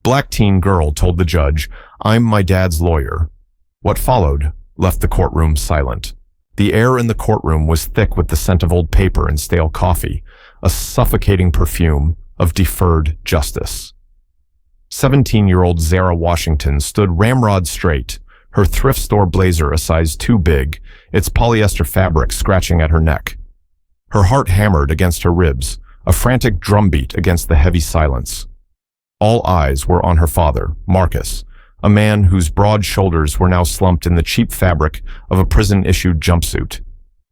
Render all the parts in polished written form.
Black teen girl told the judge, "I'm my dad's lawyer." What followed left the courtroom silent. The air in the courtroom was thick with the scent of old paper and stale coffee, a suffocating perfume of deferred justice. 17-year-old Zara Washington stood ramrod straight, her thrift store blazer a size too big, its polyester fabric scratching at her neck. Her heart hammered against her ribs, a frantic drumbeat against the heavy silence. All eyes were on her father, Marcus, a man whose broad shoulders were now slumped in the cheap fabric of a prison-issued jumpsuit.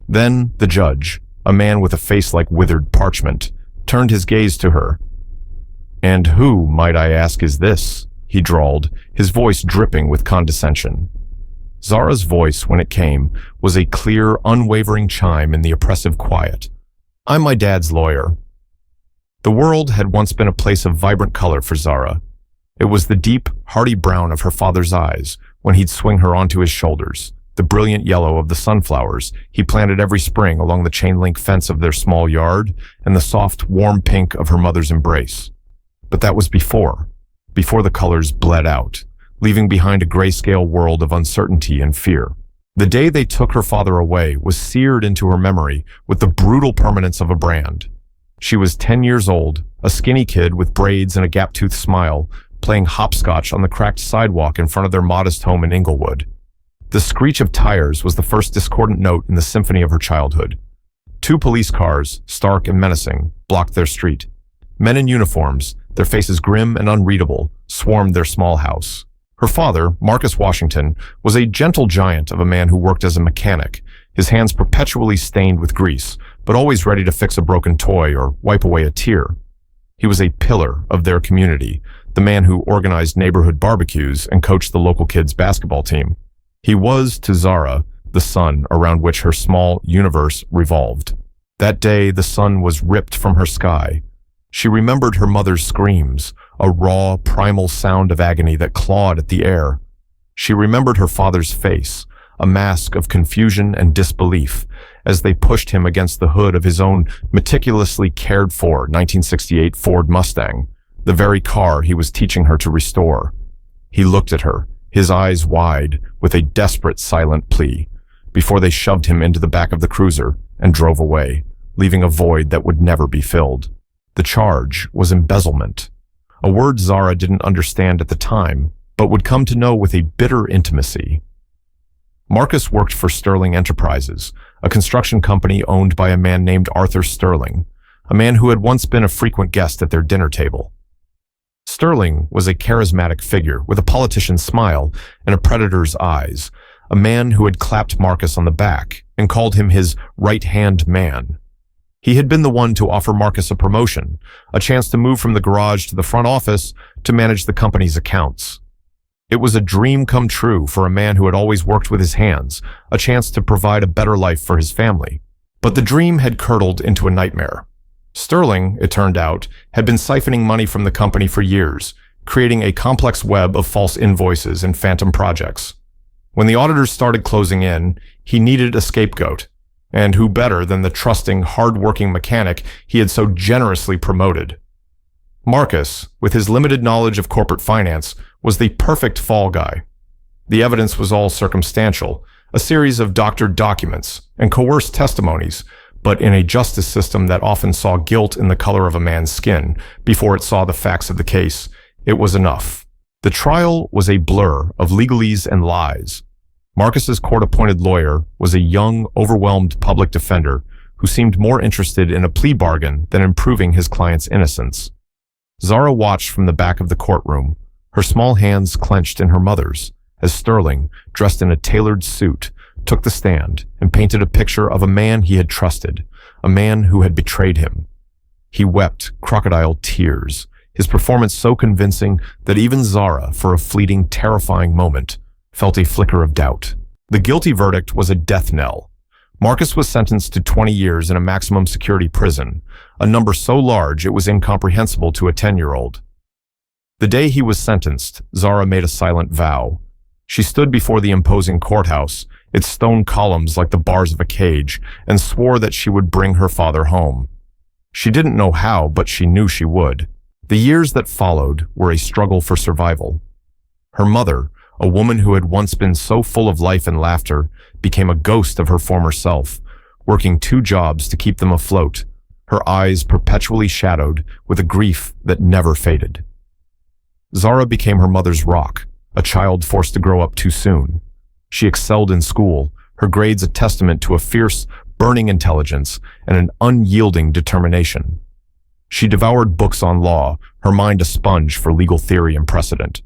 Then the judge, a man with a face like withered parchment, turned his gaze to her. "And who, might I ask, is this?" he drawled, his voice dripping with condescension. Zara's voice, when it came, was a clear, unwavering chime in the oppressive quiet. "I'm my dad's lawyer." The world had once been a place of vibrant color for Zara. It was the deep, hearty brown of her father's eyes when he'd swing her onto his shoulders, the brilliant yellow of the sunflowers he planted every spring along the chain-link fence of their small yard, and the soft, warm pink of her mother's embrace. But that was before the colors bled out, leaving behind a grayscale world of uncertainty and fear. The day they took her father away was seared into her memory with the brutal permanence of a brand. She was 10 years old, a skinny kid with braids and a gap-toothed smile, playing hopscotch on the cracked sidewalk in front of their modest home in Inglewood. The screech of tires was the first discordant note in the symphony of her childhood. 2 police cars, stark and menacing, blocked their street. Men in uniforms, their faces grim and unreadable, swarmed their small house. Her father, Marcus Washington, was a gentle giant of a man who worked as a mechanic, his hands perpetually stained with grease, but always ready to fix a broken toy or wipe away a tear. He was a pillar of their community, the man who organized neighborhood barbecues and coached the local kids' basketball team. He was, to Zara, the sun around which her small universe revolved. That day, the sun was ripped from her sky. She remembered her mother's screams, a raw, primal sound of agony that clawed at the air. She remembered her father's face, a mask of confusion and disbelief, as they pushed him against the hood of his own meticulously cared-for 1968 Ford Mustang, the very car he was teaching her to restore. He looked at her, his eyes wide, with a desperate, silent plea, before they shoved him into the back of the cruiser and drove away, leaving a void that would never be filled. The charge was embezzlement, a word Zara didn't understand at the time, but would come to know with a bitter intimacy. Marcus worked for Sterling Enterprises, a construction company owned by a man named Arthur Sterling, a man who had once been a frequent guest at their dinner table. Sterling was a charismatic figure with a politician's smile and a predator's eyes, a man who had clapped Marcus on the back and called him his right-hand man. He had been the one to offer Marcus a promotion, a chance to move from the garage to the front office to manage the company's accounts. It was a dream come true for a man who had always worked with his hands, a chance to provide a better life for his family. But the dream had curdled into a nightmare. Sterling, it turned out, had been siphoning money from the company for years, creating a complex web of false invoices and phantom projects. When the auditors started closing in, he needed a scapegoat. And who better than the trusting, hard-working mechanic he had so generously promoted? Marcus, with his limited knowledge of corporate finance, was the perfect fall guy. The evidence was all circumstantial, a series of doctored documents and coerced testimonies, but in a justice system that often saw guilt in the color of a man's skin before it saw the facts of the case, it was enough. The trial was a blur of legalese and lies. Marcus's court-appointed lawyer was a young, overwhelmed public defender who seemed more interested in a plea bargain than in proving his client's innocence. Zara watched from the back of the courtroom, her small hands clenched in her mother's, as Sterling, dressed in a tailored suit, took the stand and painted a picture of a man he had trusted, a man who had betrayed him. He wept crocodile tears, his performance so convincing that even Zara, for a fleeting, terrifying moment, felt a flicker of doubt. The guilty verdict was a death knell. Marcus was sentenced to 20 years in a maximum security prison, a number so large it was incomprehensible to a 10-year-old. The day he was sentenced, Zara made a silent vow. She stood before the imposing courthouse, its stone columns like the bars of a cage, and swore that she would bring her father home. She didn't know how, but she knew she would. The years that followed were a struggle for survival. Her mother, a woman who had once been so full of life and laughter, became a ghost of her former self, working 2 jobs to keep them afloat, her eyes perpetually shadowed with a grief that never faded. Zara became her mother's rock, a child forced to grow up too soon. She excelled in school, her grades a testament to a fierce, burning intelligence and an unyielding determination. She devoured books on law, her mind a sponge for legal theory and precedent.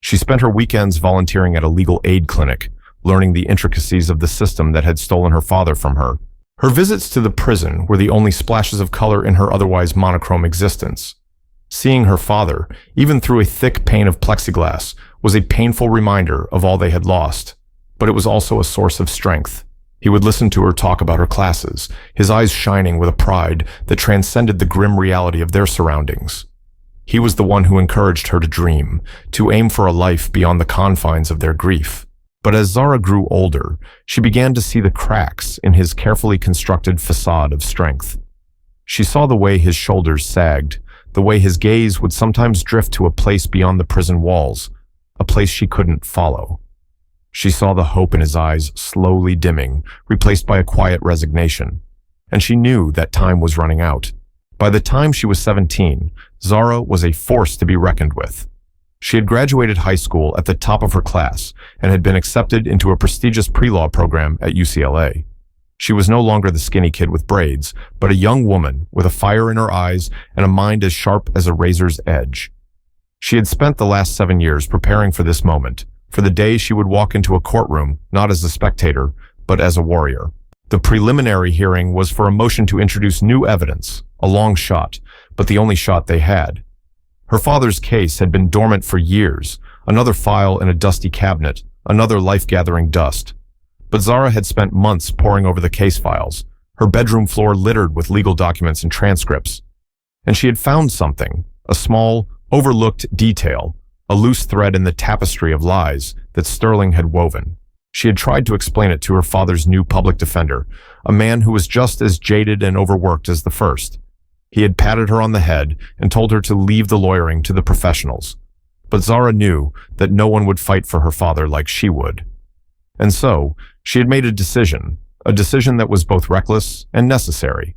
She spent her weekends volunteering at a legal aid clinic, learning the intricacies of the system that had stolen her father from her. Her visits to the prison were the only splashes of color in her otherwise monochrome existence. Seeing her father, even through a thick pane of plexiglass, was a painful reminder of all they had lost, but it was also a source of strength. He would listen to her talk about her classes, his eyes shining with a pride that transcended the grim reality of their surroundings. He was the one who encouraged her to dream, to aim for a life beyond the confines of their grief. But as Zara grew older, she began to see the cracks in his carefully constructed facade of strength. She saw the way his shoulders sagged, the way his gaze would sometimes drift to a place beyond the prison walls, a place she couldn't follow. She saw the hope in his eyes slowly dimming, replaced by a quiet resignation, and she knew that time was running out. By the time she was 17, Zara was a force to be reckoned with. She had graduated high school at the top of her class and had been accepted into a prestigious pre-law program at UCLA. She was no longer the skinny kid with braids, but a young woman with a fire in her eyes and a mind as sharp as a razor's edge. She had spent the last 7 years preparing for this moment, for the day she would walk into a courtroom, not as a spectator, but as a warrior. The preliminary hearing was for a motion to introduce new evidence, a long shot, but the only shot they had. Her father's case had been dormant for years, another file in a dusty cabinet, another life-gathering dust. But Zara had spent months poring over the case files, her bedroom floor littered with legal documents and transcripts. And she had found something, a small, overlooked detail, a loose thread in the tapestry of lies that Sterling had woven. She had tried to explain it to her father's new public defender, a man who was just as jaded and overworked as the first. He had patted her on the head and told her to leave the lawyering to the professionals. But Zara knew that no one would fight for her father like she would. And so, she had made a decision that was both reckless and necessary.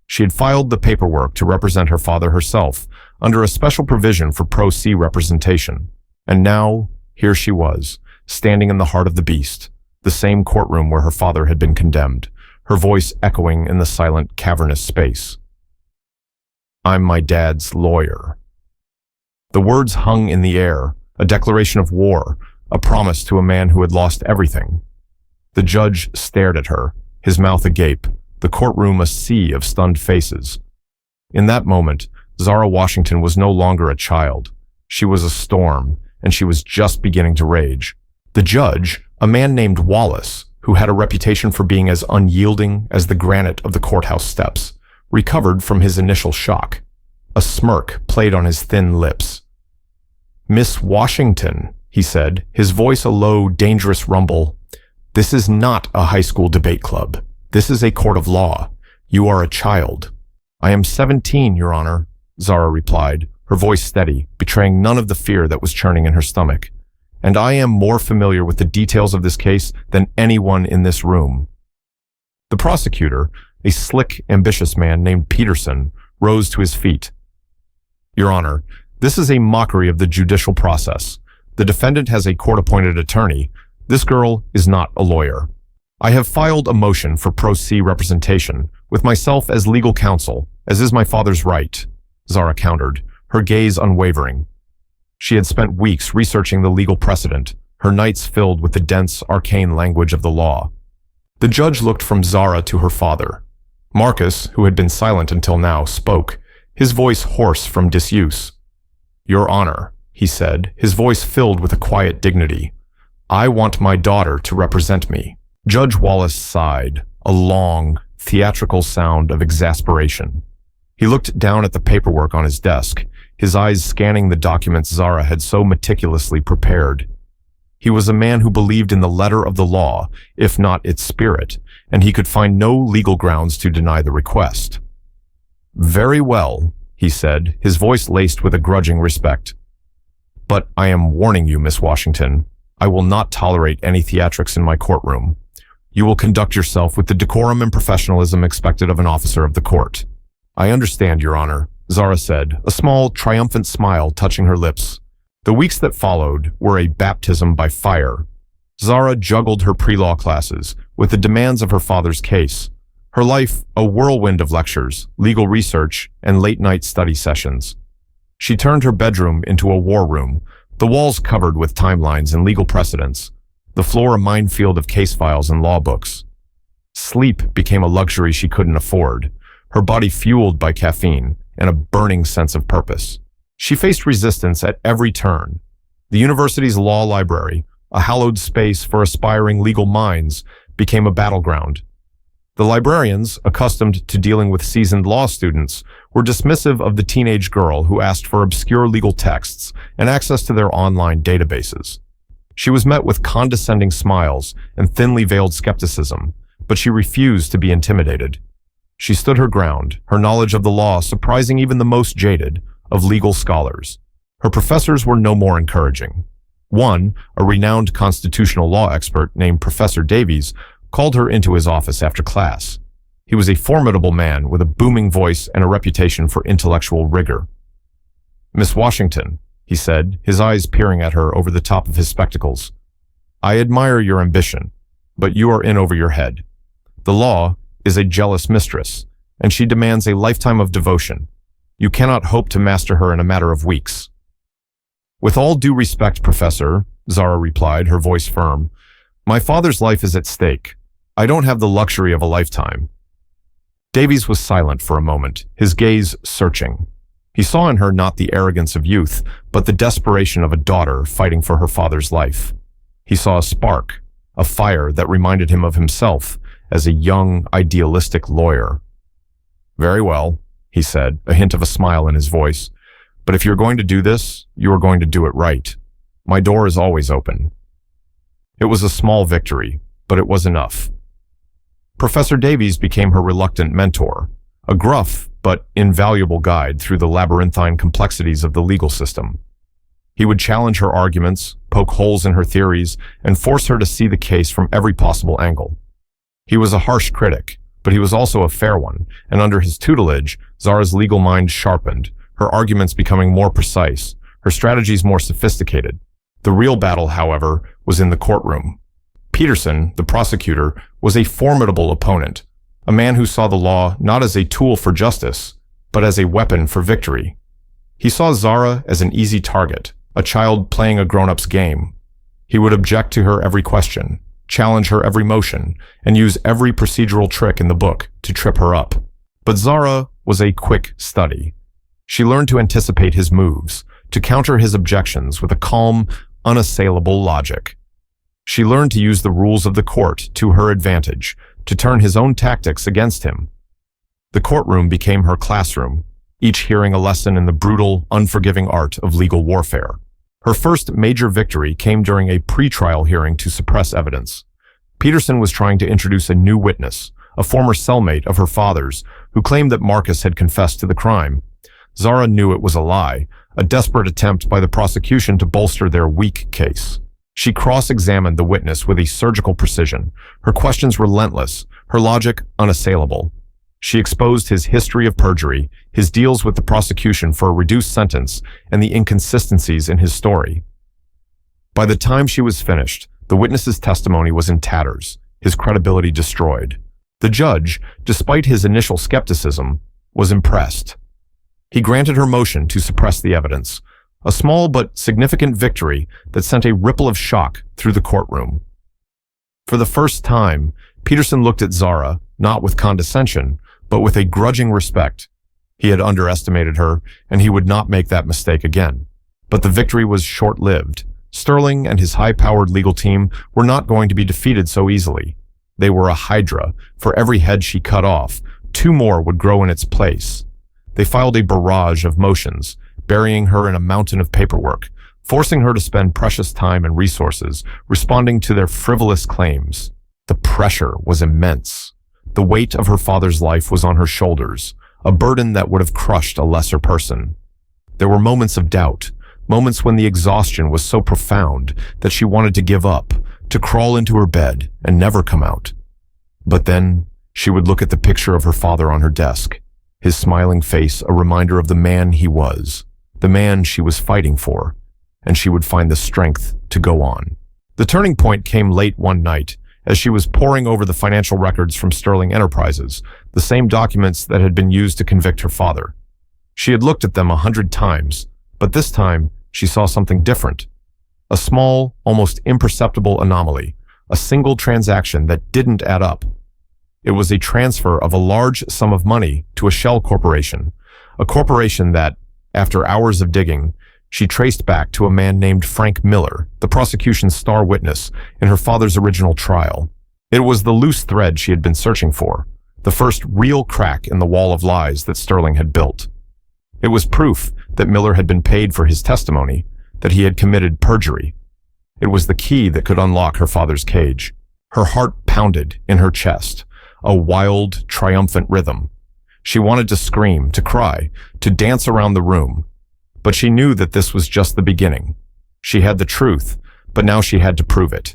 She had filed the paperwork to represent her father herself, under a special provision for pro se representation. And now, here she was, standing in the heart of the beast, the same courtroom where her father had been condemned, her voice echoing in the silent, cavernous space. "I'm my dad's lawyer." The words hung in the air, a declaration of war, a promise to a man who had lost everything. The judge stared at her, his mouth agape, the courtroom a sea of stunned faces. In that moment, Zara Washington was no longer a child. She was a storm, and she was just beginning to rage. The judge, a man named Wallace, who had a reputation for being as unyielding as the granite of the courthouse steps, recovered from his initial shock. A smirk played on his thin lips. "Miss Washington," he said, his voice a low, dangerous rumble, "this is not a high school debate club. This is a court of law. You are a child." "I am 17, Your Honor," Zara replied, her voice steady, betraying none of the fear that was churning in her stomach. "And I am more familiar with the details of this case than anyone in this room." The prosecutor, a slick, ambitious man named Peterson, rose to his feet. "Your Honor, this is a mockery of the judicial process. The defendant has a court-appointed attorney. This girl is not a lawyer. I have filed a motion for pro se representation, with myself as legal counsel, as is my father's right," Zara countered, her gaze unwavering. She had spent weeks researching the legal precedent, her nights filled with the dense, arcane language of the law. The judge looked from Zara to her father. Marcus, who had been silent until now, spoke, his voice hoarse from disuse. "Your Honor," he said, his voice filled with a quiet dignity, "I want my daughter to represent me." Judge Wallace sighed, a long, theatrical sound of exasperation. He looked down at the paperwork on his desk, his eyes scanning the documents Zara had so meticulously prepared. He was a man who believed in the letter of the law, if not its spirit, and he could find no legal grounds to deny the request. "Very well," he said, his voice laced with a grudging respect. "But I am warning you, Miss Washington. I will not tolerate any theatrics in my courtroom. You will conduct yourself with the decorum and professionalism expected of an officer of the court." "I understand, Your Honor," Zara said, a small, triumphant smile touching her lips. The weeks that followed were a baptism by fire. Zara juggled her pre-law classes with the demands of her father's case. Her life, a whirlwind of lectures, legal research, and late-night study sessions. She turned her bedroom into a war room, the walls covered with timelines and legal precedents, the floor a minefield of case files and law books. Sleep became a luxury she couldn't afford, her body fueled by caffeine and a burning sense of purpose. She faced resistance at every turn. The university's law library, a hallowed space for aspiring legal minds, became a battleground. The librarians, accustomed to dealing with seasoned law students, were dismissive of the teenage girl who asked for obscure legal texts and access to their online databases. She was met with condescending smiles and thinly veiled skepticism, but she refused to be intimidated. She stood her ground, her knowledge of the law surprising even the most jaded of legal scholars. Her professors were no more encouraging. One, a renowned constitutional law expert named Professor Davies, called her into his office after class. He was a formidable man with a booming voice and a reputation for intellectual rigor. "Miss Washington," he said, his eyes peering at her over the top of his spectacles, "I admire your ambition, but you are in over your head. The law is a jealous mistress, and she demands a lifetime of devotion. You cannot hope to master her in a matter of weeks." "With all due respect, Professor," Zara replied, her voice firm, "my father's life is at stake. I don't have the luxury of a lifetime." Davies was silent for a moment, his gaze searching. He saw in her not the arrogance of youth, but the desperation of a daughter fighting for her father's life. He saw a spark, a fire that reminded him of himself as a young, idealistic lawyer. "Very well," he said, a hint of a smile in his voice. "But if you're going to do this, you are going to do it right. My door is always open." It was a small victory, but it was enough. Professor Davies became her reluctant mentor, a gruff but invaluable guide through the labyrinthine complexities of the legal system. He would challenge her arguments, poke holes in her theories, and force her to see the case from every possible angle. He was a harsh critic, but he was also a fair one, and under his tutelage, Zara's legal mind sharpened, her arguments becoming more precise, her strategies more sophisticated. The real battle, however, was in the courtroom. Peterson, the prosecutor, was a formidable opponent, a man who saw the law not as a tool for justice, but as a weapon for victory. He saw Zara as an easy target, a child playing a grown-up's game. He would object to her every question, challenge her every motion, and use every procedural trick in the book to trip her up. But Zara was a quick study. She learned to anticipate his moves, to counter his objections with a calm, unassailable logic. She learned to use the rules of the court to her advantage, to turn his own tactics against him. The courtroom became her classroom, each hearing a lesson in the brutal, unforgiving art of legal warfare. Her first major victory came during a pre-trial hearing to suppress evidence. Peterson was trying to introduce a new witness, a former cellmate of her father's, who claimed that Marcus had confessed to the crime. Zara knew it was a lie, a desperate attempt by the prosecution to bolster their weak case. She cross-examined the witness with a surgical precision, her questions relentless, her logic unassailable. She exposed his history of perjury, his deals with the prosecution for a reduced sentence, and the inconsistencies in his story. By the time she was finished, the witness's testimony was in tatters, his credibility destroyed. The judge, despite his initial skepticism, was impressed. He granted her motion to suppress the evidence, a small but significant victory that sent a ripple of shock through the courtroom. For the first time, Peterson looked at Zara, not with condescension, but with a grudging respect. He had underestimated her, and he would not make that mistake again. But the victory was short-lived. Sterling and his high-powered legal team were not going to be defeated so easily. They were a hydra. For every head she cut off, 2 more would grow in its place. They filed a barrage of motions, burying her in a mountain of paperwork, forcing her to spend precious time and resources responding to their frivolous claims. The pressure was immense. The weight of her father's life was on her shoulders, a burden that would have crushed a lesser person. There were moments of doubt, moments when the exhaustion was so profound that she wanted to give up, to crawl into her bed and never come out. But then she would look at the picture of her father on her desk, his smiling face a reminder of the man he was, the man she was fighting for, and she would find the strength to go on. The turning point came late one night as she was poring over the financial records from Sterling Enterprises, the same documents that had been used to convict her father. She had looked at them 100 times, but this time she saw something different. A small, almost imperceptible anomaly, a single transaction that didn't add up. It was a transfer of a large sum of money to a shell corporation, a corporation that, after hours of digging, she traced back to a man named Frank Miller, the prosecution's star witness in her father's original trial. It was the loose thread she had been searching for, the first real crack in the wall of lies that Sterling had built. It was proof that Miller had been paid for his testimony, that he had committed perjury. It was the key that could unlock her father's cage. Her heart pounded in her chest, a wild, triumphant rhythm. She wanted to scream, to cry, to dance around the room. But she knew that this was just the beginning. She had the truth, but now she had to prove it.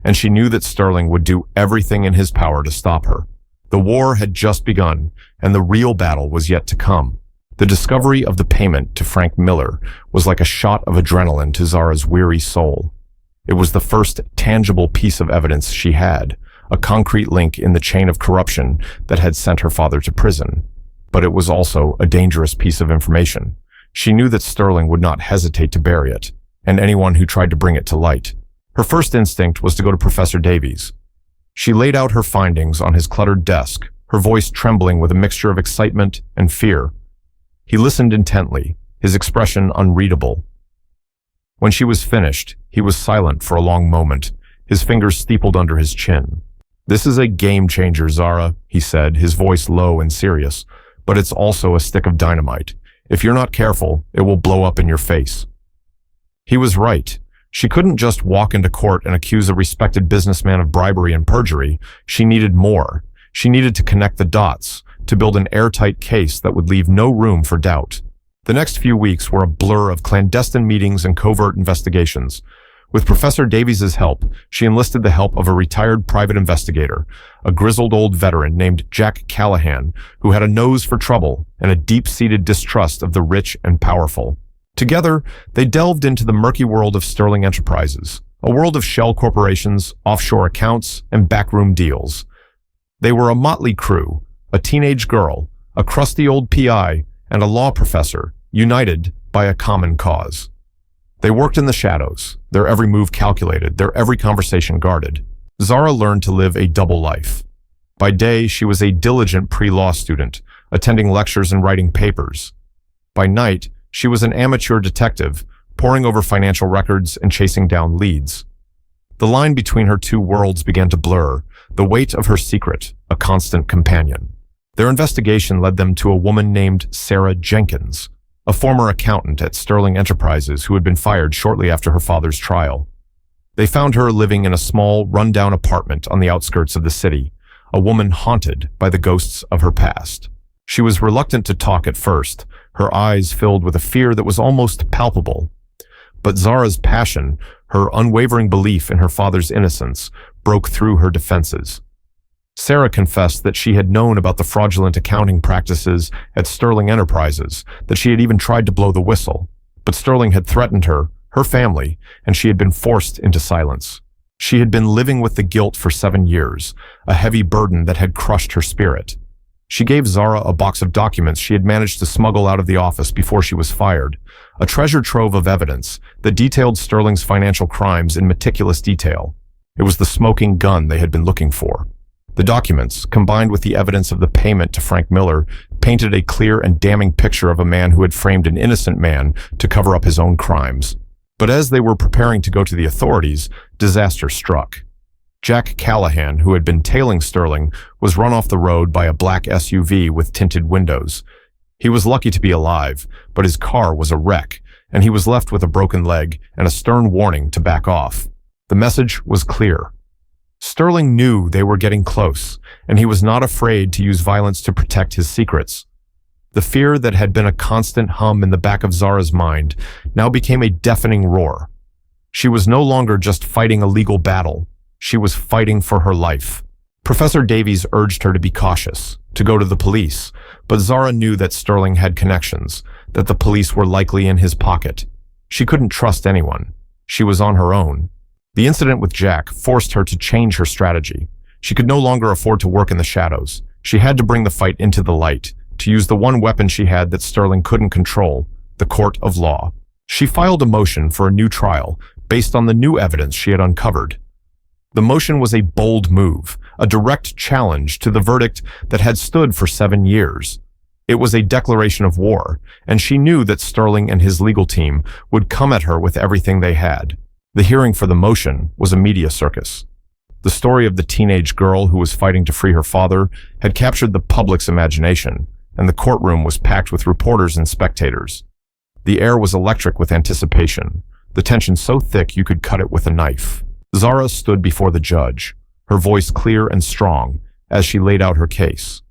And she knew that Sterling would do everything in his power to stop her. The war had just begun, and the real battle was yet to come. The discovery of the payment to Frank Miller was like a shot of adrenaline to Zara's weary soul. It was the first tangible piece of evidence she had, a concrete link in the chain of corruption that had sent her father to prison. But it was also a dangerous piece of information. She knew that Sterling would not hesitate to bury it, and anyone who tried to bring it to light. Her first instinct was to go to Professor Davies. She laid out her findings on his cluttered desk, her voice trembling with a mixture of excitement and fear. He listened intently, his expression unreadable. When she was finished, he was silent for a long moment, his fingers steepled under his chin. "This is a game changer, Zara," he said, his voice low and serious, "but it's also a stick of dynamite. If you're not careful, it will blow up in your face." He was right. She couldn't just walk into court and accuse a respected businessman of bribery and perjury. She needed more. She needed to connect the dots, to build an airtight case that would leave no room for doubt. The next few weeks were a blur of clandestine meetings and covert investigations. With Professor Davies's help, she enlisted the help of a retired private investigator, a grizzled old veteran named Jack Callahan, who had a nose for trouble and a deep-seated distrust of the rich and powerful. Together, they delved into the murky world of Sterling Enterprises, a world of shell corporations, offshore accounts, and backroom deals. They were a motley crew, a teenage girl, a crusty old PI, and a law professor, united by a common cause. They worked in the shadows, their every move calculated, their every conversation guarded. Zara learned to live a double life. By day, she was a diligent pre-law student, attending lectures and writing papers. By night, she was an amateur detective, poring over financial records and chasing down leads. The line between her two worlds began to blur, the weight of her secret, a constant companion. Their investigation led them to a woman named Sarah Jenkins, a former accountant at Sterling Enterprises who had been fired shortly after her father's trial. They found her living in a small, run-down apartment on the outskirts of the city, a woman haunted by the ghosts of her past. She was reluctant to talk at first, her eyes filled with a fear that was almost palpable. But Zara's passion, her unwavering belief in her father's innocence, broke through her defenses. Sarah confessed that she had known about the fraudulent accounting practices at Sterling Enterprises, that she had even tried to blow the whistle. But Sterling had threatened her, her family, and she had been forced into silence. She had been living with the guilt for 7 years, a heavy burden that had crushed her spirit. She gave Zara a box of documents she had managed to smuggle out of the office before she was fired, a treasure trove of evidence that detailed Sterling's financial crimes in meticulous detail. It was the smoking gun they had been looking for. The documents, combined with the evidence of the payment to Frank Miller, painted a clear and damning picture of a man who had framed an innocent man to cover up his own crimes. But as they were preparing to go to the authorities, disaster struck. Jack Callahan, who had been tailing Sterling, was run off the road by a black SUV with tinted windows. He was lucky to be alive, but his car was a wreck, and he was left with a broken leg and a stern warning to back off. The message was clear. Sterling knew they were getting close, and he was not afraid to use violence to protect his secrets. The fear that had been a constant hum in the back of Zara's mind now became a deafening roar. She was no longer just fighting a legal battle. She was fighting for her life. Professor Davies urged her to be cautious, to go to the police, but Zara knew that Sterling had connections, that the police were likely in his pocket. She couldn't trust anyone. She was on her own. The incident with Jack forced her to change her strategy. She could no longer afford to work in the shadows. She had to bring the fight into the light, to use the one weapon she had that Sterling couldn't control, the court of law. She filed a motion for a new trial based on the new evidence she had uncovered. The motion was a bold move, a direct challenge to the verdict that had stood for 7 years. It was a declaration of war, and she knew that Sterling and his legal team would come at her with everything they had. The hearing for the motion was a media circus. The story of the teenage girl who was fighting to free her father had captured the public's imagination, and the courtroom was packed with reporters and spectators. The air was electric with anticipation, the tension so thick you could cut it with a knife. Zara stood before the judge, her voice clear and strong, as she laid out her case.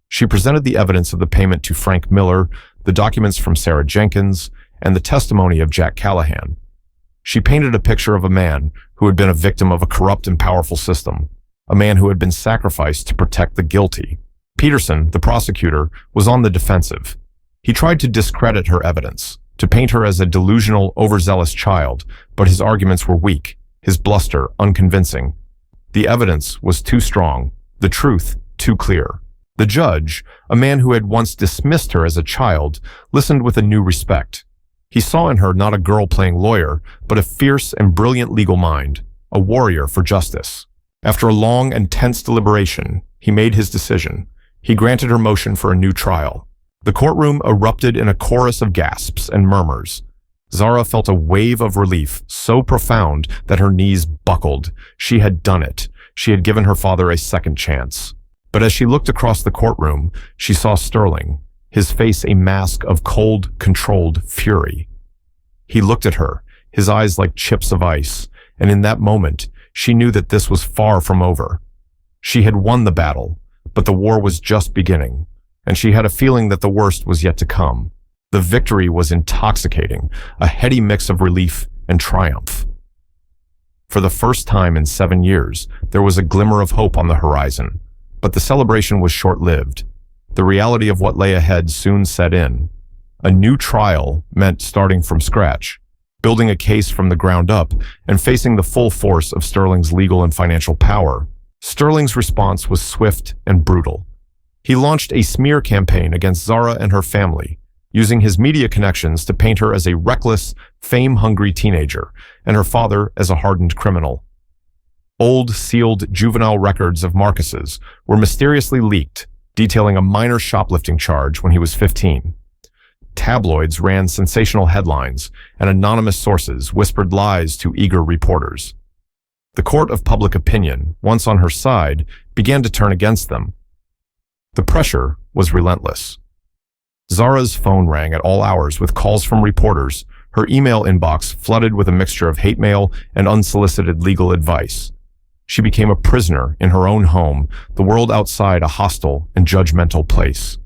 She presented the evidence of the payment to Frank Miller, the documents from Sarah Jenkins, and the testimony of Jack Callahan. She painted a picture of a man who had been a victim of a corrupt and powerful system, a man who had been sacrificed to protect the guilty. Peterson, the prosecutor, was on the defensive. He tried to discredit her evidence, to paint her as a delusional, overzealous child, but his arguments were weak, his bluster unconvincing. The evidence was too strong, the truth too clear. The judge, a man who had once dismissed her as a child, listened with a new respect. He saw in her not a girl playing lawyer, but a fierce and brilliant legal mind, a warrior for justice. After a long and tense deliberation, he made his decision. He granted her motion for a new trial. The courtroom erupted in a chorus of gasps and murmurs. Zara felt a wave of relief so profound that her knees buckled. She had done it. She had given her father a second chance. But as she looked across the courtroom, she saw Sterling, his face a mask of cold, controlled fury. He looked at her, his eyes like chips of ice, and in that moment, she knew that this was far from over. She had won the battle, but the war was just beginning, and she had a feeling that the worst was yet to come. The victory was intoxicating, a heady mix of relief and triumph. For the first time in 7 years, there was a glimmer of hope on the horizon, but the celebration was short-lived. The reality of what lay ahead soon set in. A new trial meant starting from scratch, building a case from the ground up, and facing the full force of Sterling's legal and financial power. Sterling's response was swift and brutal. He launched a smear campaign against Zara and her family, using his media connections to paint her as a reckless, fame-hungry teenager, and her father as a hardened criminal. Old, sealed juvenile records of Marcus's were mysteriously leaked, detailing a minor shoplifting charge when he was 15. Tabloids ran sensational headlines, and anonymous sources whispered lies to eager reporters. The court of public opinion, once on her side, began to turn against them. The pressure was relentless. Zara's phone rang at all hours with calls from reporters, her email inbox flooded with a mixture of hate mail and unsolicited legal advice. She became a prisoner in her own home, the world outside a hostile and judgmental place.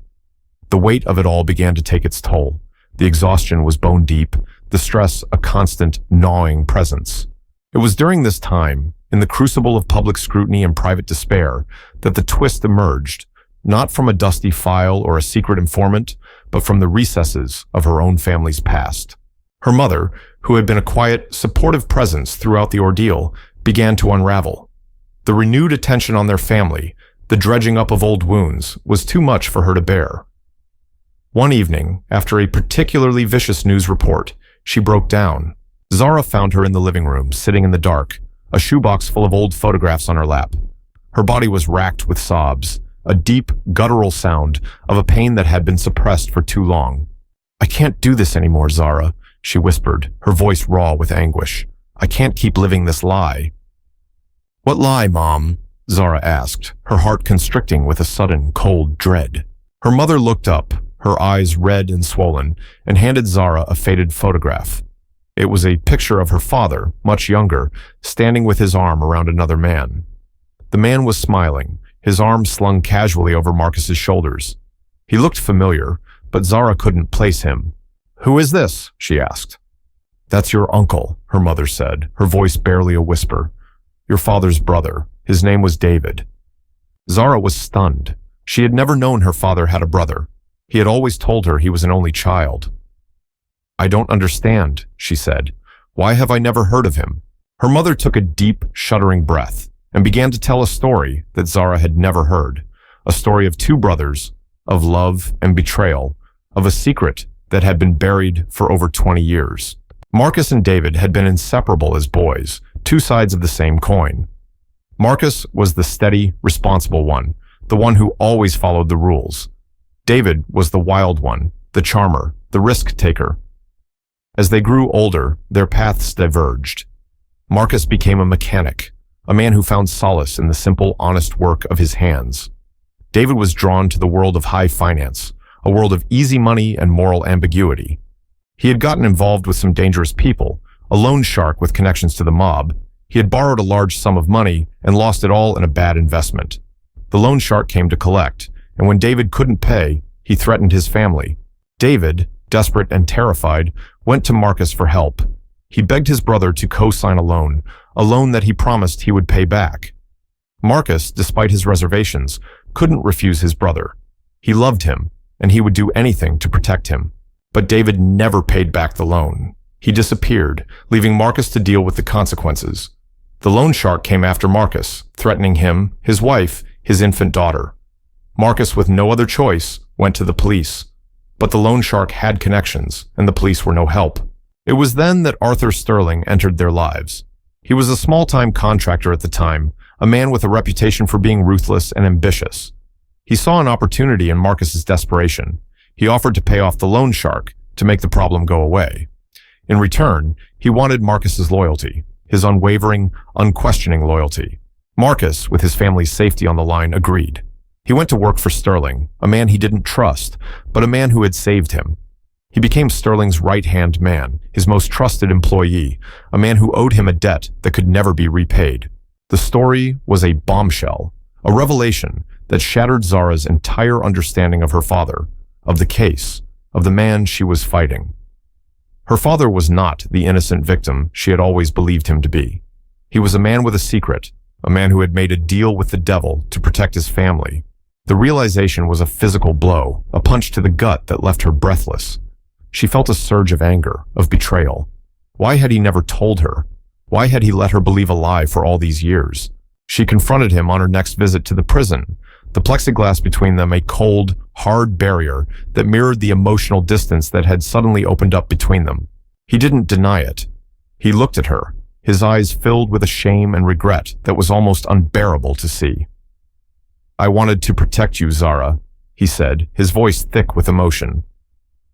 The weight of it all began to take its toll. The exhaustion was bone deep, the stress a constant, gnawing presence. It was during this time, in the crucible of public scrutiny and private despair, that the twist emerged, not from a dusty file or a secret informant, but from the recesses of her own family's past. Her mother, who had been a quiet, supportive presence throughout the ordeal, began to unravel. The renewed attention on their family, the dredging up of old wounds, was too much for her to bear. One evening, after a particularly vicious news report, she broke down. Zara found her in the living room, sitting in the dark, a shoebox full of old photographs on her lap. Her body was racked with sobs, a deep, guttural sound of a pain that had been suppressed for too long. "I can't do this anymore, Zara," she whispered, her voice raw with anguish. "I can't keep living this lie." "What lie, Mom?" Zara asked, her heart constricting with a sudden, cold dread. Her mother looked up, her eyes red and swollen, and handed Zara a faded photograph. It was a picture of her father, much younger, standing with his arm around another man. The man was smiling, his arm slung casually over Marcus's shoulders. He looked familiar, but Zara couldn't place him. "Who is this?" she asked. "That's your uncle," her mother said, her voice barely a whisper. "Your father's brother. His name was David." Zara was stunned. She had never known her father had a brother. He had always told her he was an only child. "I don't understand," she said. "Why have I never heard of him?" Her mother took a deep, shuddering breath and began to tell a story that Zara had never heard. A story of two brothers, of love and betrayal, of a secret that had been buried for over 20 years. Marcus and David had been inseparable as boys, two sides of the same coin. Marcus was the steady, responsible one, the one who always followed the rules. David was the wild one, the charmer, the risk-taker. As they grew older, their paths diverged. Marcus became a mechanic, a man who found solace in the simple, honest work of his hands. David was drawn to the world of high finance, a world of easy money and moral ambiguity. He had gotten involved with some dangerous people, a loan shark with connections to the mob. He had borrowed a large sum of money and lost it all in a bad investment. The loan shark came to collect, and when David couldn't pay, he threatened his family. David, desperate and terrified, went to Marcus for help. He begged his brother to co-sign a loan that he promised he would pay back. Marcus, despite his reservations, couldn't refuse his brother. He loved him, and he would do anything to protect him. But David never paid back the loan. He disappeared, leaving Marcus to deal with the consequences. The loan shark came after Marcus, threatening him, his wife, his infant daughter. Marcus, with no other choice, went to the police. But the loan shark had connections, and the police were no help. It was then that Arthur Sterling entered their lives. He was a small-time contractor at the time, a man with a reputation for being ruthless and ambitious. He saw an opportunity in Marcus's desperation. He offered to pay off the loan shark to make the problem go away. In return, he wanted Marcus's loyalty, his unwavering, unquestioning loyalty. Marcus, with his family's safety on the line, agreed. He went to work for Sterling, a man he didn't trust, but a man who had saved him. He became Sterling's right-hand man, his most trusted employee, a man who owed him a debt that could never be repaid. The story was a bombshell, a revelation that shattered Zara's entire understanding of her father, of the case, of the man she was fighting. Her father was not the innocent victim she had always believed him to be. He was a man with a secret, a man who had made a deal with the devil to protect his family. The realization was a physical blow, a punch to the gut that left her breathless. She felt a surge of anger, of betrayal. Why had he never told her? Why had he let her believe a lie for all these years? She confronted him on her next visit to the prison, the plexiglass between them a cold, hard barrier that mirrored the emotional distance that had suddenly opened up between them. He didn't deny it. He looked at her, his eyes filled with a shame and regret that was almost unbearable to see. "I wanted to protect you, Zara," he said, his voice thick with emotion.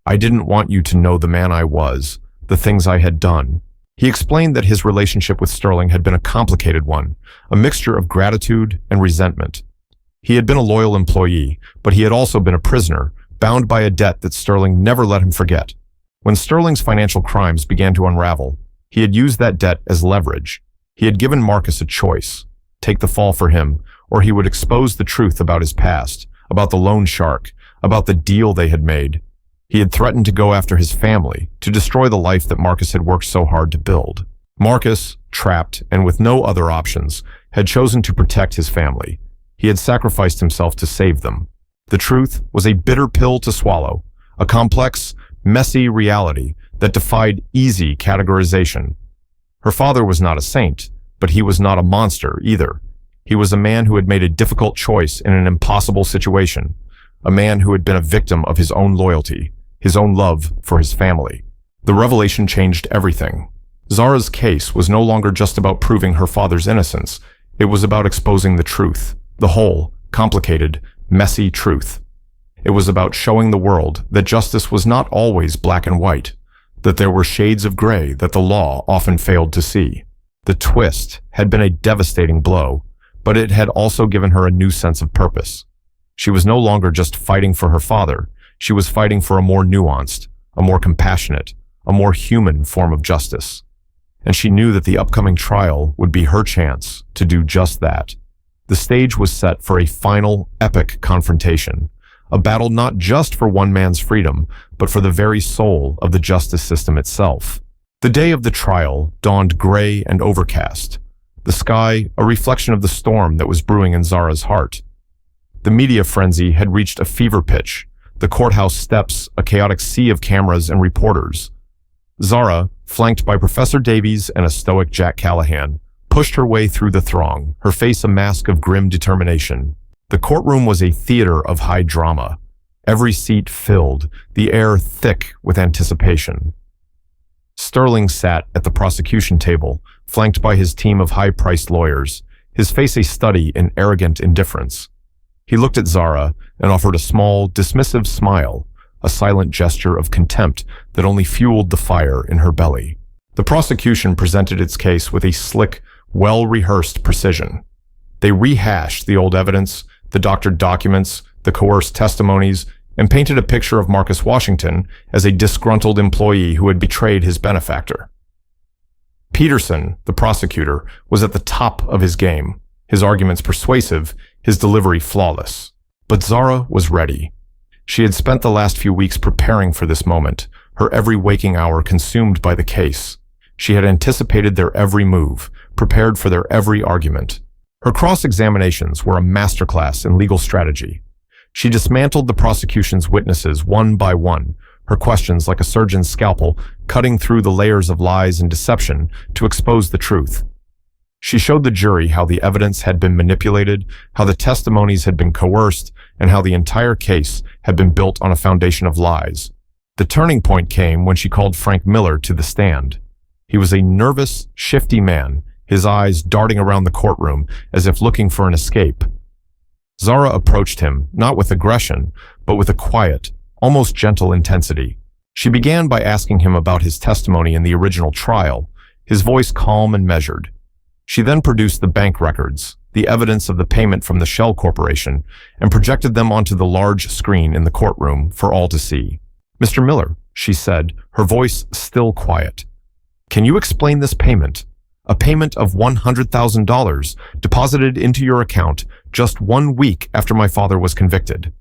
"I didn't want you to know the man I was, the things I had done." He explained that his relationship with Sterling had been a complicated one, a mixture of gratitude and resentment. He had been a loyal employee, but he had also been a prisoner, bound by a debt that Sterling never let him forget. When Sterling's financial crimes began to unravel, he had used that debt as leverage. He had given Marcus a choice: take the fall for him, or he would expose the truth about his past, about the loan shark, about the deal they had made. He had threatened to go after his family, to destroy the life that Marcus had worked so hard to build. Marcus, trapped and with no other options, had chosen to protect his family. He had sacrificed himself to save them. The truth was a bitter pill to swallow, a complex, messy reality that defied easy categorization. Her father was not a saint, but he was not a monster either. He was a man who had made a difficult choice in an impossible situation, a man who had been a victim of his own loyalty, his own love for his family. The revelation changed everything. Zara's case was no longer just about proving her father's innocence. It was about exposing the truth, the whole, complicated, messy truth. It was about showing the world that justice was not always black and white, that there were shades of gray that the law often failed to see. The twist had been a devastating blow, but it had also given her a new sense of purpose. She was no longer just fighting for her father. She was fighting for a more nuanced, a more compassionate, a more human form of justice. And she knew that the upcoming trial would be her chance to do just that. The stage was set for a final, epic confrontation, a battle not just for one man's freedom, but for the very soul of the justice system itself. The day of the trial dawned gray and overcast, the sky a reflection of the storm that was brewing in Zara's heart. The media frenzy had reached a fever pitch, the courthouse steps a chaotic sea of cameras and reporters. Zara, flanked by Professor Davies and a stoic Jack Callahan, pushed her way through the throng, her face a mask of grim determination. The courtroom was a theater of high drama, every seat filled, the air thick with anticipation. Sterling sat at the prosecution table, flanked by his team of high-priced lawyers, his face a study in arrogant indifference. He looked at Zara and offered a small, dismissive smile, a silent gesture of contempt that only fueled the fire in her belly. The prosecution presented its case with a slick, well-rehearsed precision. They rehashed the old evidence, the doctored documents, the coerced testimonies, and painted a picture of Marcus Washington as a disgruntled employee who had betrayed his benefactor. Peterson, the prosecutor, was at the top of his game, his arguments persuasive, his delivery flawless. But Zara was ready. She had spent the last few weeks preparing for this moment, her every waking hour consumed by the case. She had anticipated their every move, prepared for their every argument. Her cross-examinations were a masterclass in legal strategy. She dismantled the prosecution's witnesses one by one, her questions like a surgeon's scalpel, cutting through the layers of lies and deception to expose the truth. She showed the jury how the evidence had been manipulated, how the testimonies had been coerced, and how the entire case had been built on a foundation of lies. The turning point came when she called Frank Miller to the stand. He was a nervous, shifty man, his eyes darting around the courtroom as if looking for an escape. Zara approached him, not with aggression, but with a quiet, almost gentle intensity. She began by asking him about his testimony in the original trial, his voice calm and measured. She then produced the bank records, the evidence of the payment from the Shell Corporation, and projected them onto the large screen in the courtroom for all to see. "Mr. Miller," she said, her voice still quiet, "can you explain this payment? A payment of $100,000 deposited into your account just 1 week after my father was convicted."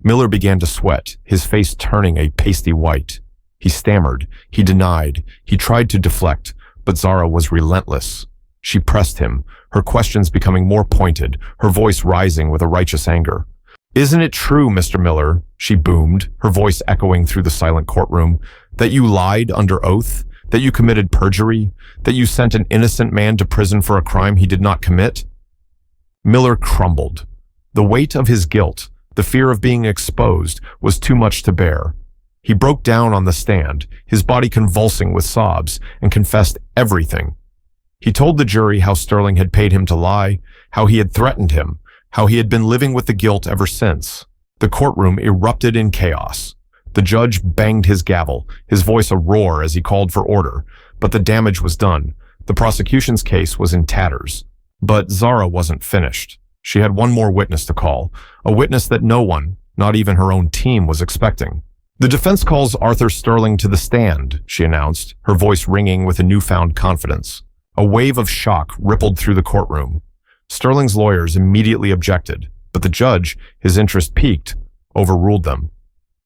Miller began to sweat, his face turning a pasty white. He stammered, he denied, he tried to deflect, but Zara was relentless. She pressed him, her questions becoming more pointed, her voice rising with a righteous anger. "Isn't it true, Mr. Miller," she boomed, her voice echoing through the silent courtroom, "that you lied under oath? That you committed perjury? That you sent an innocent man to prison for a crime he did not commit?" Miller crumbled. The weight of his guilt, the fear of being exposed, was too much to bear. He broke down on the stand, his body convulsing with sobs, and confessed everything. He told the jury how Sterling had paid him to lie, how he had threatened him, how he had been living with the guilt ever since. The courtroom erupted in chaos. The judge banged his gavel, his voice a roar as he called for order, but the damage was done. The prosecution's case was in tatters. But Zara wasn't finished. She had one more witness to call, a witness that no one, not even her own team, was expecting. "The defense calls Arthur Sterling to the stand," she announced, her voice ringing with a newfound confidence. A wave of shock rippled through the courtroom. Sterling's lawyers immediately objected, but the judge, his interest piqued, overruled them.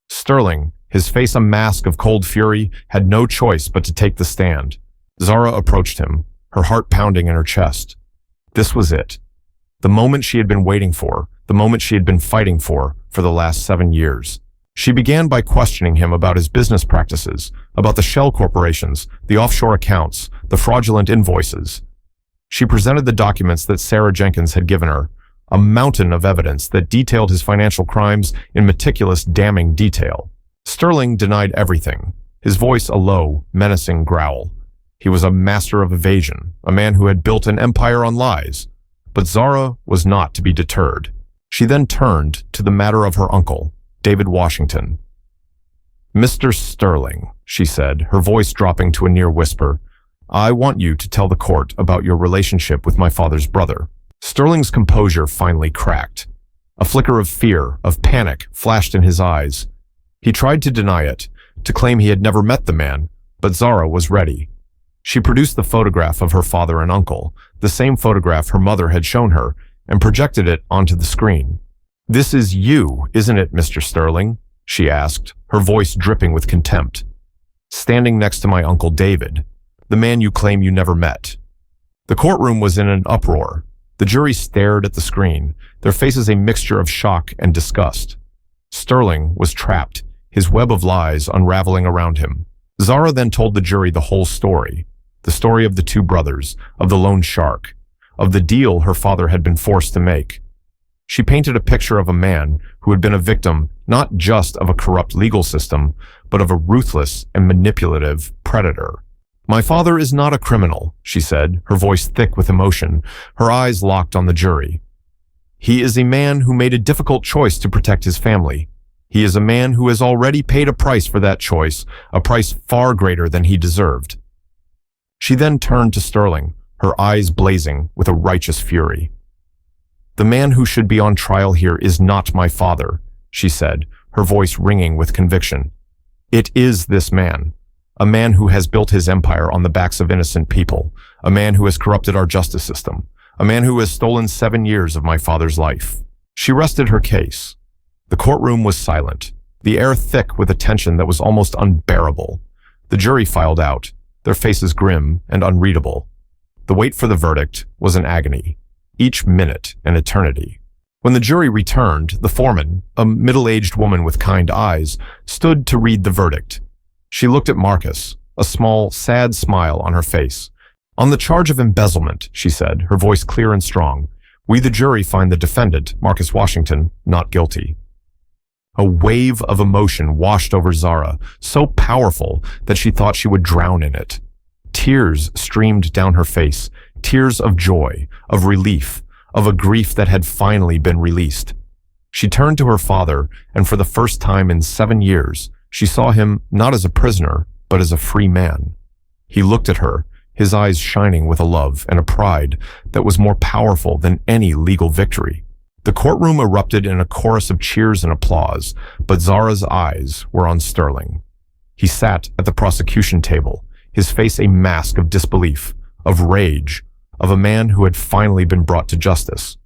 Sterling, his face a mask of cold fury, had no choice but to take the stand. Zara approached him, her heart pounding in her chest. This was it. The moment she had been waiting for, the moment she had been fighting for the last 7 years. She began by questioning him about his business practices, about the shell corporations, the offshore accounts, the fraudulent invoices. She presented the documents that Sarah Jenkins had given her, a mountain of evidence that detailed his financial crimes in meticulous, damning detail. Sterling denied everything, his voice a low, menacing growl. He was a master of evasion, a man who had built an empire on lies. But Zara was not to be deterred. She then turned to the matter of her uncle, David Washington. "Mr. Sterling," she said, her voice dropping to a near whisper, "I want you to tell the court about your relationship with my father's brother." Sterling's composure finally cracked. A flicker of fear, of panic, flashed in his eyes. He tried to deny it, to claim he had never met the man, but Zara was ready. She produced the photograph of her father and uncle, the same photograph her mother had shown her, and projected it onto the screen. "This is you, isn't it, Mr. Sterling?" she asked, her voice dripping with contempt. "Standing next to my Uncle David, the man you claim you never met." The courtroom was in an uproar. The jury stared at the screen, their faces a mixture of shock and disgust. Sterling was trapped, his web of lies unraveling around him. Zara then told the jury the whole story. The story of the two brothers, of the loan shark, of the deal her father had been forced to make. She painted a picture of a man who had been a victim not just of a corrupt legal system, but of a ruthless and manipulative predator. "My father is not a criminal," she said, her voice thick with emotion, her eyes locked on the jury. "He is a man who made a difficult choice to protect his family. He is a man who has already paid a price for that choice, a price far greater than he deserved." She then turned to Sterling, her eyes blazing with a righteous fury. "The man who should be on trial here is not my father," she said, her voice ringing with conviction. "It is this man. A man who has built his empire on the backs of innocent people, a man who has corrupted our justice system, a man who has stolen 7 years of my father's life." She rested her case. The courtroom was silent, the air thick with a tension that was almost unbearable. The jury filed out, their faces grim and unreadable. The wait for the verdict was an agony, each minute an eternity. When the jury returned, the foreman, a middle-aged woman with kind eyes, stood to read the verdict. She looked at Marcus, a small, sad smile on her face. "On the charge of embezzlement," she said, her voice clear and strong, "we the jury find the defendant, Marcus Washington, not guilty." A wave of emotion washed over Zara, so powerful that she thought she would drown in it. Tears streamed down her face, tears of joy, of relief, of a grief that had finally been released. She turned to her father, and for the first time in 7 years, she saw him not as a prisoner, but as a free man. He looked at her, his eyes shining with a love and a pride that was more powerful than any legal victory. The courtroom erupted in a chorus of cheers and applause, but Zara's eyes were on Sterling. He sat at the prosecution table, his face a mask of disbelief, of rage, of a man who had finally been brought to justice.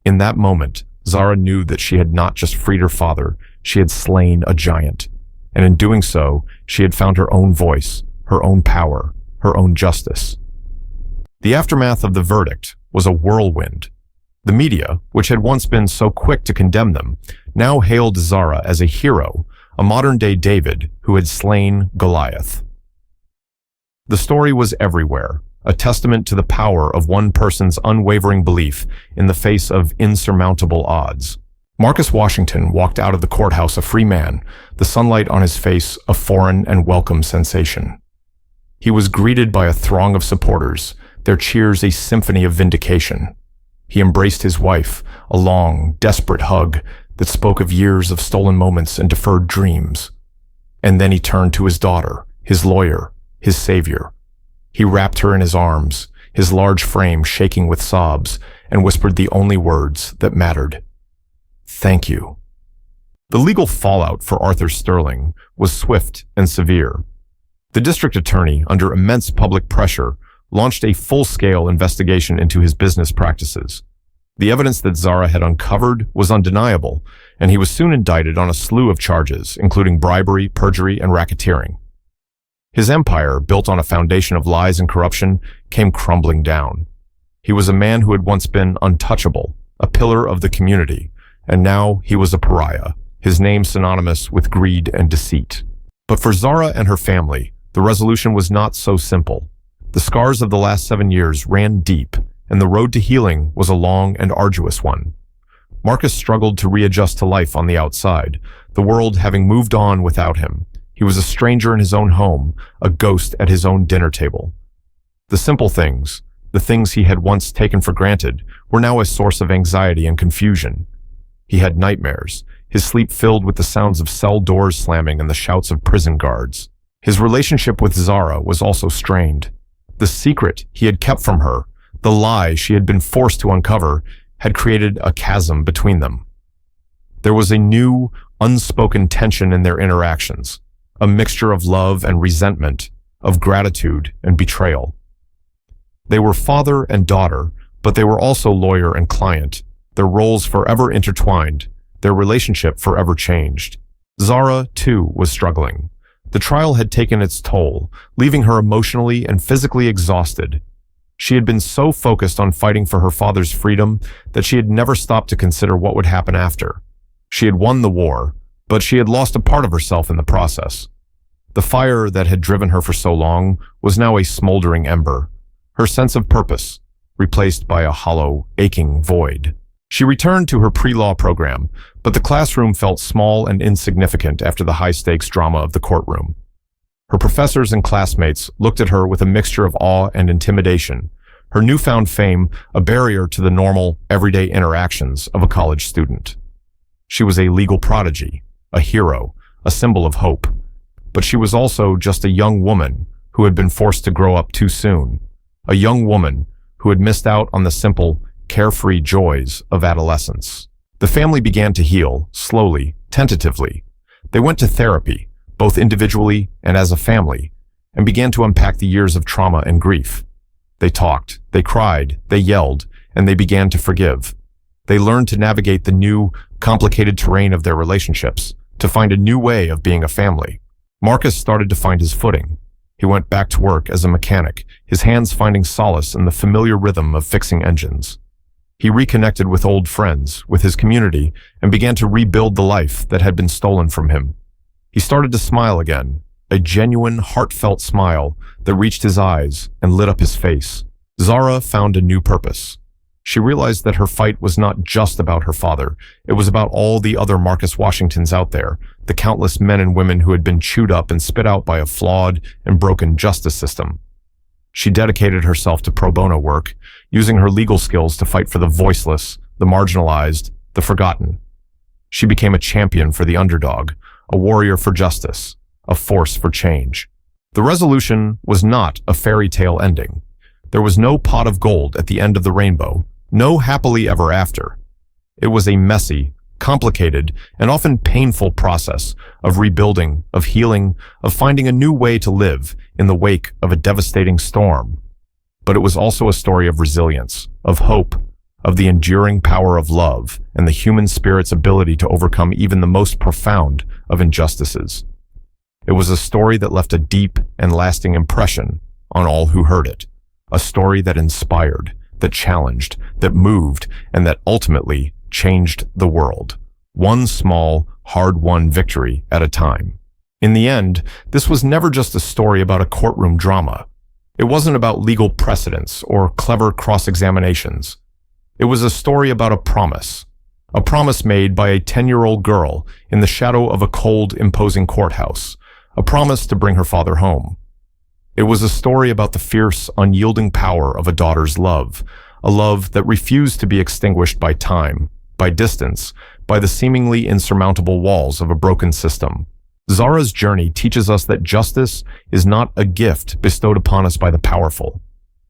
In that moment, Zara knew that she had not just freed her father, she had slain a giant. And in doing so, she had found her own voice, her own power, her own justice. The aftermath of the verdict was a whirlwind. The media, which had once been so quick to condemn them, now hailed Zara as a hero, a modern-day David who had slain Goliath. The story was everywhere, a testament to the power of one person's unwavering belief in the face of insurmountable odds. Marcus Washington walked out of the courthouse a free man, the sunlight on his face a foreign and welcome sensation. He was greeted by a throng of supporters, their cheers a symphony of vindication. He embraced his wife, a long, desperate hug that spoke of years of stolen moments and deferred dreams. And then he turned to his daughter, his lawyer, his savior. He wrapped her in his arms, his large frame shaking with sobs, and whispered the only words that mattered. "Thank you." The legal fallout for Arthur Sterling was swift and severe. The district attorney, under immense public pressure, launched a full-scale investigation into his business practices. The evidence that Zara had uncovered was undeniable, and he was soon indicted on a slew of charges, including bribery, perjury, and racketeering. His empire, built on a foundation of lies and corruption, came crumbling down. He was a man who had once been untouchable, a pillar of the community, and now he was a pariah, his name synonymous with greed and deceit. But for Zara and her family, the resolution was not so simple. The scars of the last 7 years ran deep, and the road to healing was a long and arduous one. Marcus struggled to readjust to life on the outside, the world having moved on without him. He was a stranger in his own home, a ghost at his own dinner table. The simple things, the things he had once taken for granted, were now a source of anxiety and confusion. He had nightmares, his sleep filled with the sounds of cell doors slamming and the shouts of prison guards. His relationship with Zara was also strained. The secret he had kept from her, the lie she had been forced to uncover, had created a chasm between them. There was a new, unspoken tension in their interactions, a mixture of love and resentment, of gratitude and betrayal. They were father and daughter, but they were also lawyer and client, their roles forever intertwined, their relationship forever changed. Zara, too, was struggling. The trial had taken its toll, leaving her emotionally and physically exhausted. She had been so focused on fighting for her father's freedom that she had never stopped to consider what would happen after. She had won the war, but she had lost a part of herself in the process. The fire that had driven her for so long was now a smoldering ember, her sense of purpose replaced by a hollow, aching void. She returned to her pre-law program, but the classroom felt small and insignificant after the high-stakes drama of the courtroom. Her professors and classmates looked at her with a mixture of awe and intimidation, her newfound fame a barrier to the normal, everyday interactions of a college student. She was a legal prodigy, a hero, a symbol of hope. But she was also just a young woman who had been forced to grow up too soon, a young woman who had missed out on the simple, carefree joys of adolescence. The family began to heal, slowly, tentatively. They went to therapy, both individually and as a family, and began to unpack the years of trauma and grief. They talked, they cried, they yelled, and they began to forgive. They learned to navigate the new, complicated terrain of their relationships, to find a new way of being a family. Marcus started to find his footing. He went back to work as a mechanic, his hands finding solace in the familiar rhythm of fixing engines. He reconnected with old friends, with his community, and began to rebuild the life that had been stolen from him. He started to smile again, a genuine, heartfelt smile that reached his eyes and lit up his face. Zara found a new purpose. She realized that her fight was not just about her father. It was about all the other Marcus Washingtons out there, the countless men and women who had been chewed up and spit out by a flawed and broken justice system. She dedicated herself to pro bono work, using her legal skills to fight for the voiceless, the marginalized, the forgotten. She became a champion for the underdog, a warrior for justice, a force for change. The resolution was not a fairy tale ending. There was no pot of gold at the end of the rainbow, no happily ever after. It was a messy, complicated, and often painful process of rebuilding, of healing, of finding a new way to live in the wake of a devastating storm. But it was also a story of resilience, of hope, of the enduring power of love and the human spirit's ability to overcome even the most profound of injustices. It was a story that left a deep and lasting impression on all who heard it, a story that inspired, that challenged, that moved, and that ultimately changed the world, one small, hard-won victory at a time. In the end, this was never just a story about a courtroom drama. It wasn't about legal precedents or clever cross-examinations. It was a story about a promise made by a 10-year-old girl in the shadow of a cold, imposing courthouse, a promise to bring her father home. It was a story about the fierce, unyielding power of a daughter's love, a love that refused to be extinguished by time, by distance, by the seemingly insurmountable walls of a broken system. Zara's journey teaches us that justice is not a gift bestowed upon us by the powerful.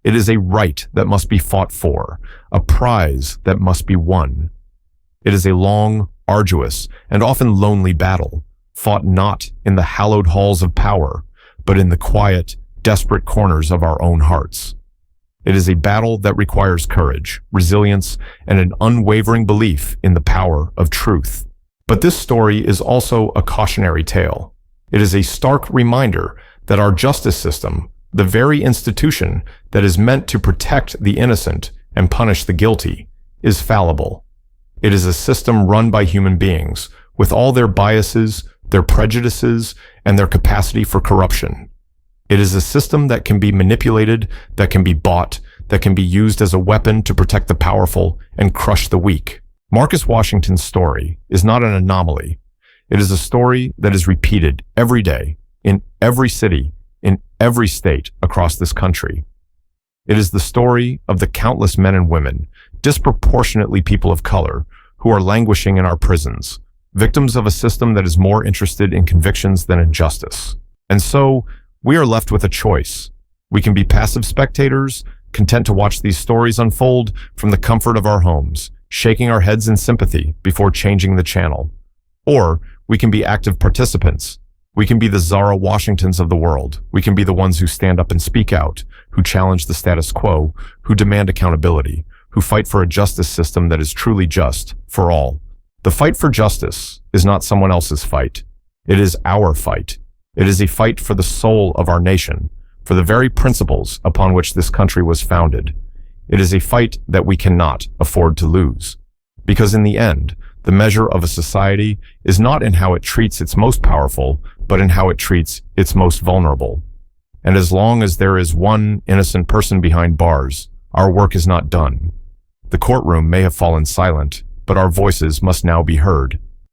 It is a right that must be fought for, a prize that must be won. It is a long, arduous, and often lonely battle, fought not in the hallowed halls of power, but in the quiet, desperate corners of our own hearts. It is a battle that requires courage, resilience, and an unwavering belief in the power of truth. But this story is also a cautionary tale. It is a stark reminder that our justice system, the very institution that is meant to protect the innocent and punish the guilty, is fallible. It is a system run by human beings, with all their biases, their prejudices, and their capacity for corruption. It is a system that can be manipulated, that can be bought, that can be used as a weapon to protect the powerful and crush the weak. Marcus Washington's story is not an anomaly. It is a story that is repeated every day, in every city, in every state across this country. It is the story of the countless men and women, disproportionately people of color, who are languishing in our prisons, victims of a system that is more interested in convictions than in justice. And so, we are left with a choice. We can be passive spectators, content to watch these stories unfold from the comfort of our homes, shaking our heads in sympathy before changing the channel. Or we can be active participants. We can be the Zara Washingtons of the world. We can be the ones who stand up and speak out, who challenge the status quo, who demand accountability, who fight for a justice system that is truly just for all. The fight for justice is not someone else's fight. It is our fight. It is a fight for the soul of our nation, for the very principles upon which this country was founded. It is a fight that we cannot afford to lose. Because in the end, the measure of a society is not in how it treats its most powerful, but in how it treats its most vulnerable. And as long as there is one innocent person behind bars, our work is not done. The courtroom may have fallen silent, but our voices must now be heard.